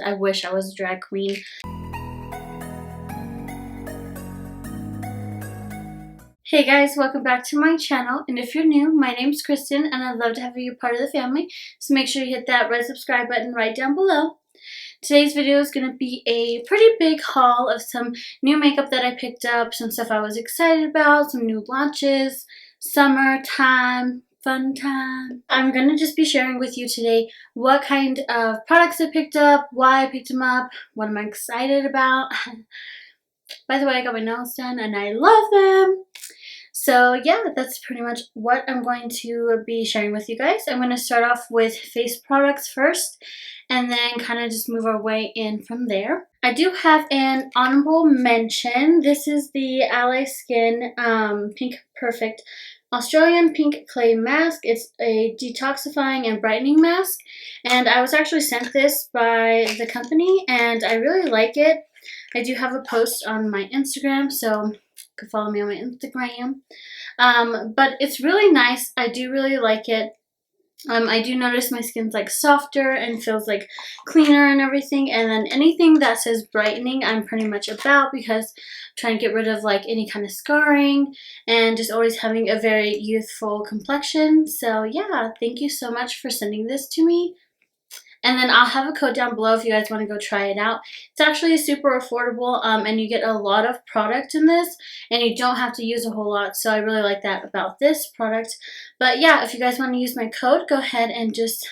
I wish I was a drag queen. Hey guys, welcome back to my channel, and if you're new, my name's Kristen and I'd love to have you part of the family, so make sure you hit that red subscribe button right down below. Today's video is going to be a pretty big haul of some new makeup that I picked up, some stuff I was excited about, some new launches, summertime, fun time. I'm going to just be sharing with you today what kind of products I picked up, why I picked them up, what I'm excited about. By the way, I got my nails done and I love them. So yeah, that's pretty much what I'm going to be sharing with you guys. I'm going to start off with face products first and then kind of just move our way in from there. I do have an honorable mention. This is the Ally Skin Pink Perfect Australian Pink Clay Mask. It's a detoxifying and brightening mask, and I was actually sent this by the company and I really like it. I do have a post on my Instagram, so you can follow me on my Instagram. But it's really nice. I do really like it. I do notice my skin's like softer and feels like cleaner and everything. And then anything that says brightening, I'm pretty much about, because I'm trying to get rid of like any kind of scarring and just always having a very youthful complexion. So yeah, thank you so much for sending this to me. And then I'll have a code down below if you guys want to go try it out. It's actually super affordable, and you get a lot of product in this, and you don't have to use a whole lot. So I really like that about this product. But yeah, if you guys want to use my code, go ahead and just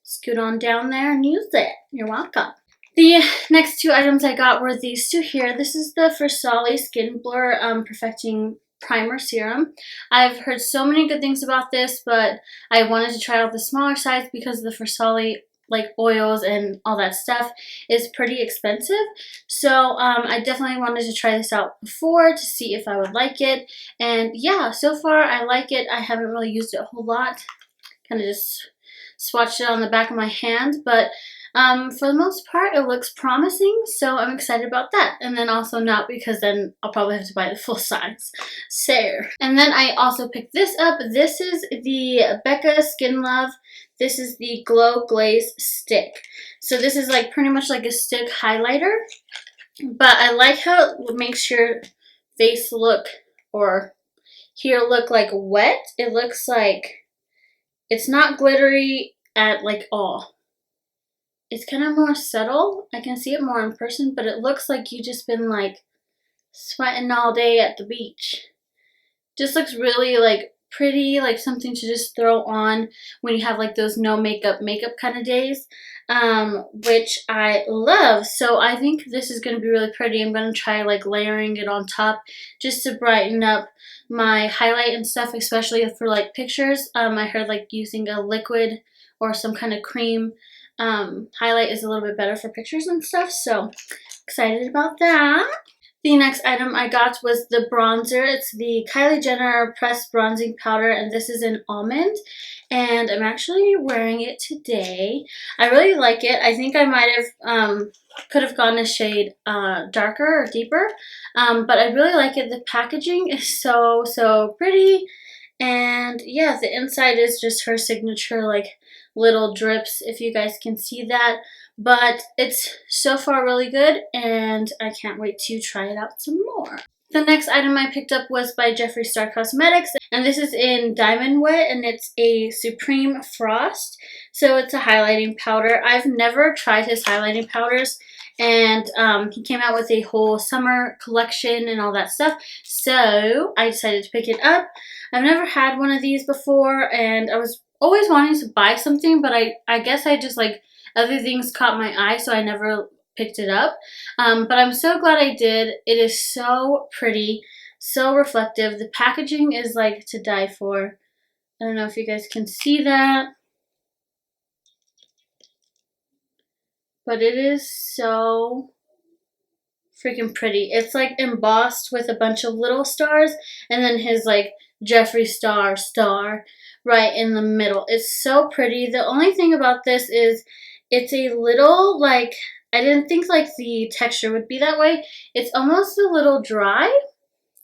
scoot on down there and use it. You're welcome. The next two items I got were these two here. This is the Ollie Skin Blur Perfecting Primer Serum. I've heard so many good things about this, but I wanted to try out the smaller size because the Ollie like oils and all that stuff is pretty expensive. So I definitely wanted to try this out before to see if I would like it. And yeah, so far I like it. I haven't really used it a whole lot. Kind of just swatched it on the back of my hand, but for the most part it looks promising, so I'm excited about that. And then also not, because then I'll probably have to buy the full size. So, and then I also picked this up. This is the Becca Skin Love. This is the Glow Glaze Stick. So this is like pretty much like a stick highlighter, but I like how it makes your face look, or here look, like wet. It looks like it's not glittery at like all. It's kind of more subtle. I can see it more in person, but it looks like you just been like sweating all day at the beach. Just looks really like pretty, like something to just throw on when you have like those no makeup kind of days, which I love. So I think this is going to be really pretty. I'm going to try like layering it on top just to brighten up my highlight and stuff, especially for like pictures. I heard like using a liquid or some kind of cream highlight is a little bit better for pictures and stuff, so excited about that. The next item I got was the bronzer. It's the Kylie Jenner Pressed Bronzing Powder, and this is in Almond, and I'm actually wearing it today. I really like it. I think I might have could have gone a shade darker or deeper, but I really like it. The packaging is so pretty, and yeah, the inside is just her signature like little drips, if you guys can see that. But it's so far really good, and I can't wait to try it out some more. The next item I picked up was by Jeffree Star Cosmetics, and this is in Diamond Wet, and it's a Supreme Frost. So it's a highlighting powder. I've never tried his highlighting powders, and he came out with a whole summer collection and all that stuff, so I decided to pick it up. I've never had one of these before, and I was always wanting to buy something, but I guess I just like other things caught my eye, so I never picked it up. But I'm so glad I did. It is so pretty, so reflective. The packaging is like to die for. I don't know if you guys can see that, but it is so freaking pretty. It's like embossed with a bunch of little stars, and then his like Jeffree star right in the middle. It's so pretty. The only thing about this is it's a little like, I didn't think like the texture would be that way. It's almost a little dry,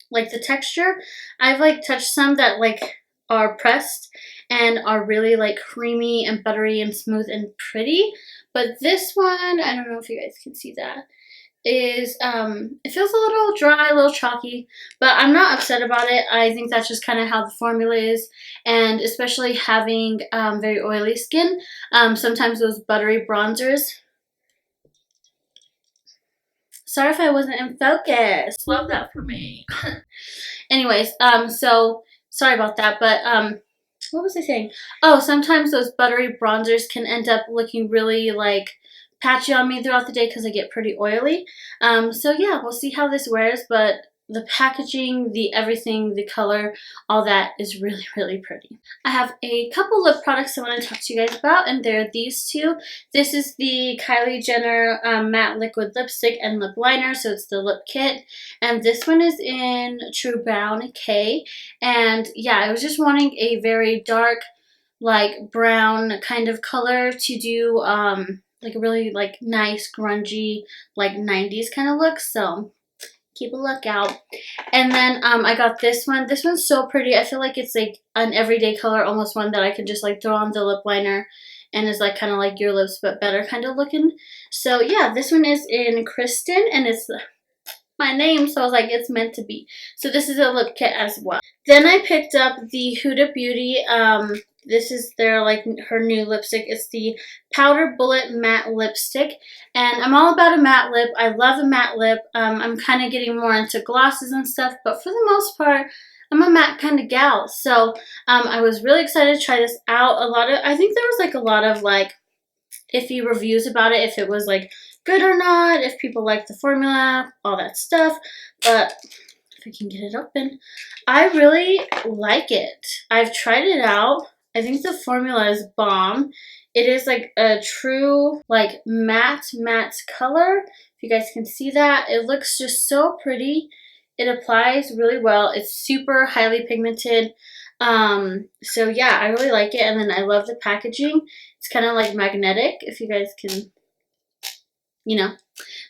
like the texture. I've like touched some that like are pressed and are really like creamy and buttery and smooth and pretty, But this one, I don't know if you guys can see that, is it feels a little dry, a little chalky, but I'm not upset about it. I think that's just kind of how the formula is, and especially having very oily skin, sometimes those buttery bronzers. Sorry if I wasn't in focus. Love that for me. Anyways, so sorry about that, but what was I saying? Oh, sometimes those buttery bronzers can end up looking really like patchy on me throughout the day because they get pretty oily. So yeah, we'll see how this wears, but the packaging, the everything, the color, all that is really, really pretty. I have a couple lip products I want to talk to you guys about, and they're these two. This is the Kylie Jenner Matte Liquid Lipstick and Lip Liner, so it's the lip kit. And this one is in True Brown K. And yeah, I was just wanting a very dark, like brown kind of color to do like a really like nice, grungy, like 90s kind of look. So keep a lookout. And then I got this one. This one's so pretty. I feel like it's like an everyday color, almost one that I could just like throw on the lip liner and is like kind of like your lips but better kind of looking. So yeah, this one is in Kristen, and it's my name, so I was like, it's meant to be. So this is a lip kit as well. Then I picked up the Huda Beauty. This is their like her new lipstick. It's the Powder Bullet Matte Lipstick, and I'm all about a matte lip. I love a matte lip. I'm kind of getting more into glosses and stuff, but for the most part, I'm a matte kind of gal. So I was really excited to try this out. I think there was like a lot of like iffy reviews about it, if it was like good or not, if people like the formula, all that stuff. But if I can get it open, I really like it. I've tried it out. I think the formula is bomb. It is like a true like matte color. If you guys can see that, it looks just so pretty. It applies really well. It's super highly pigmented. So yeah, I really like it. And then I love the packaging. It's kind of like magnetic, if you guys can, you know.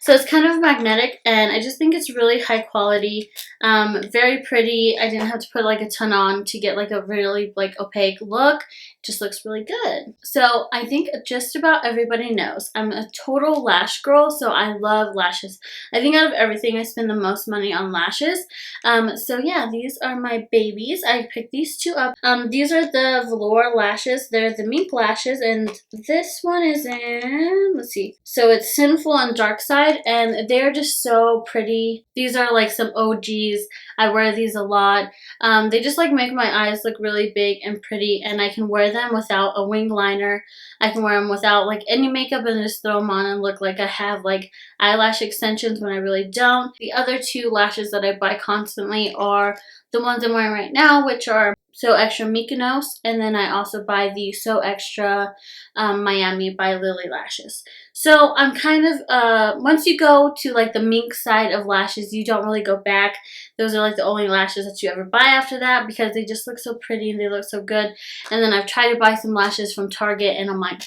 So it's kind of magnetic, and I just think it's really high quality, very pretty. I didn't have to put like a ton on to get like a really like opaque look. It just looks really good. So I think just about everybody knows I'm a total lash girl, so I love lashes. I think out of everything, I spend the most money on lashes. So yeah, these are my babies. I picked these two up. These are the velour lashes. They're the mink lashes, and this one is in, let's see. So it's Sinful and Dark Side, and they're just so pretty. These are like some OGs. I wear these a lot. They just like make my eyes look really big and pretty, and I can wear them without a wing liner. I can wear them without like any makeup and just throw them on and look like I have like eyelash extensions when I really don't. The other two lashes that I buy constantly are the ones I'm wearing right now, which are So Extra Mykonos, and then I also buy the So Extra Miami by Lily Lashes. So I'm kind of, once you go to like the mink side of lashes, you don't really go back. Those are like the only lashes that you ever buy after that, because they just look so pretty and they look so good. And then I've tried to buy some lashes from Target, and I'm like,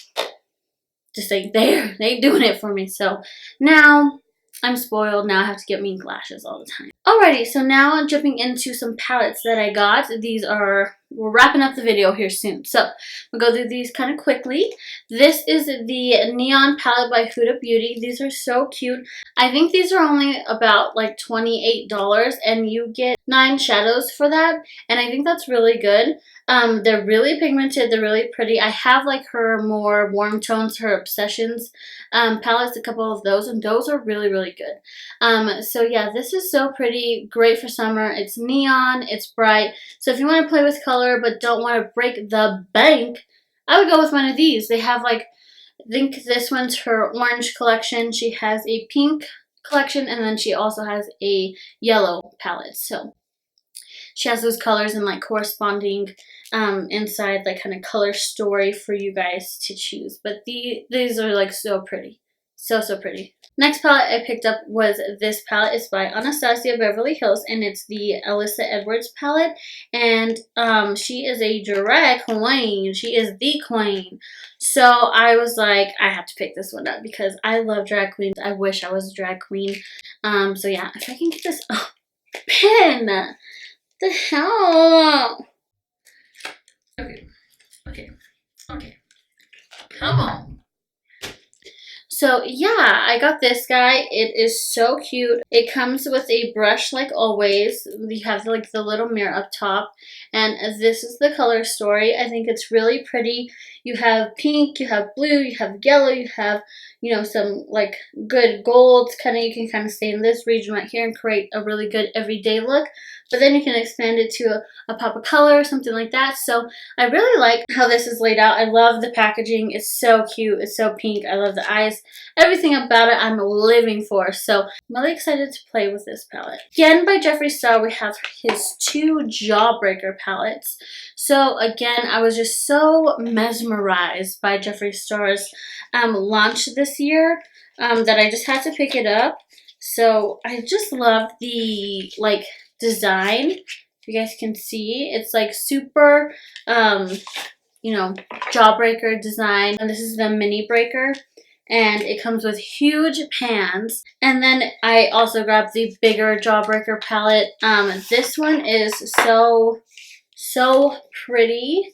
just like, they ain't doing it for me. So now I'm spoiled. Now I have to get mink lashes all the time. Alrighty, so now I'm jumping into some palettes that I got. These are, we're wrapping up the video here soon, so we'll go through these kind of quickly. This is the Neon palette by Huda Beauty. These are so cute. I think these are only about like $28, and you get 9 shadows for that, and I think that's really good. They're really pigmented, they're really pretty. I have like her more warm tones, her Obsessions palettes, a couple of those, and those are really, really good. So yeah, this is so pretty, great for summer. It's neon, it's bright. So if you want to play with color but don't want to break the bank, I would go with one of these. They have like, I think this one's her orange collection. She has a pink collection, and then she also has a yellow palette. So she has those colors and like corresponding inside like kind of color story for you guys to choose. But these are like so pretty. So pretty. Next palette I picked up was this palette. It's by Anastasia Beverly Hills, and it's the Alyssa Edwards palette. And she is a drag queen. She is the queen. So I was like, I have to pick this one up because I love drag queens. I wish I was a drag queen. So yeah, if I can get this pen. The hell? Okay. Come on. So yeah, I got this guy. It is so cute. It comes with a brush like always. You have like the little mirror up top, and this is the color story. I think it's really pretty. You have pink, you have blue, you have yellow, you have, you know, some like good golds. You can kind of stay in this region right here and create a really good everyday look. But then you can expand it to a pop of color or something like that. So I really like how this is laid out. I love the packaging. It's so cute. It's so pink. I love the eyes. Everything about it I'm living for. So I'm really excited to play with this palette. Again, by Jeffree, we have his 2 Jawbreaker palettes. So again, I was just so mesmerized by Jeffree Star's launch this year that I just had to pick it up. So I just love the like design. You guys can see it's like super you know, Jawbreaker design, and this is the mini breaker, and it comes with huge pans. And then I also grabbed the bigger Jawbreaker palette. This one is so pretty.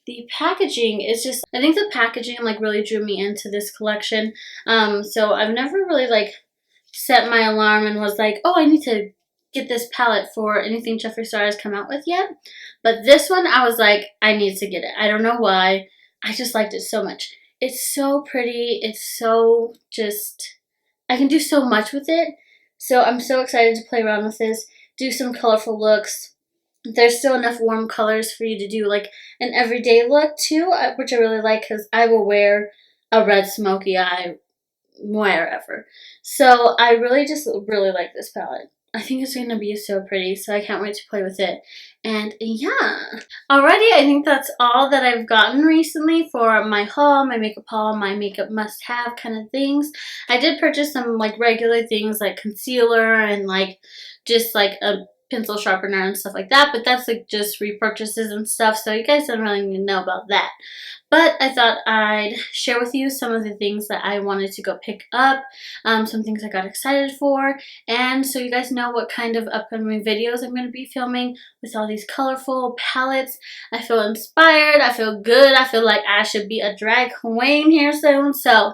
The packaging is just, I think the packaging like really drew me into this collection. So I've never really like set my alarm and was like, oh, I need to get this palette for anything Jeffree Star has come out with yet. But this one, I was like, I need to get it. I don't know why. I just liked it so much. It's so pretty. It's so just, I can do so much with it. So I'm so excited to play around with this, do some colorful looks. There's still enough warm colors for you to do like an everyday look too, which I really like because I will wear a red smoky eye wherever. So I really like this palette. I think it's going to be so pretty, so I can't wait to play with it. And yeah. Alrighty, I think that's all that I've gotten recently for my haul, my makeup must-have kind of things. I did purchase some like regular things like concealer and like just like a pencil sharpener and stuff like that, but that's like just repurchases and stuff, so you guys don't really need to know about that. But I thought I'd share with you some of the things that I wanted to go pick up, some things I got excited for, and so you guys know what kind of upcoming videos I'm going to be filming with all these colorful palettes. I feel inspired, I feel good, I feel like I should be a drag queen here soon, so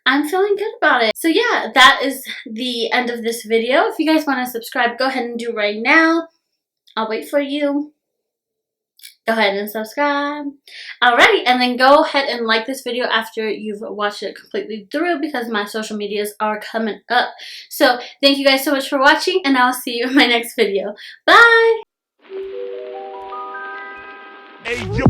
I'm feeling good about it. So yeah, that is the end of this video. If you guys want to subscribe, go ahead and do right now. I'll wait for you. Go ahead and subscribe. Alrighty, and then go ahead and like this video after you've watched it completely through because my social medias are coming up. So thank you guys so much for watching, and I'll see you in my next video. Bye! Hey, yo.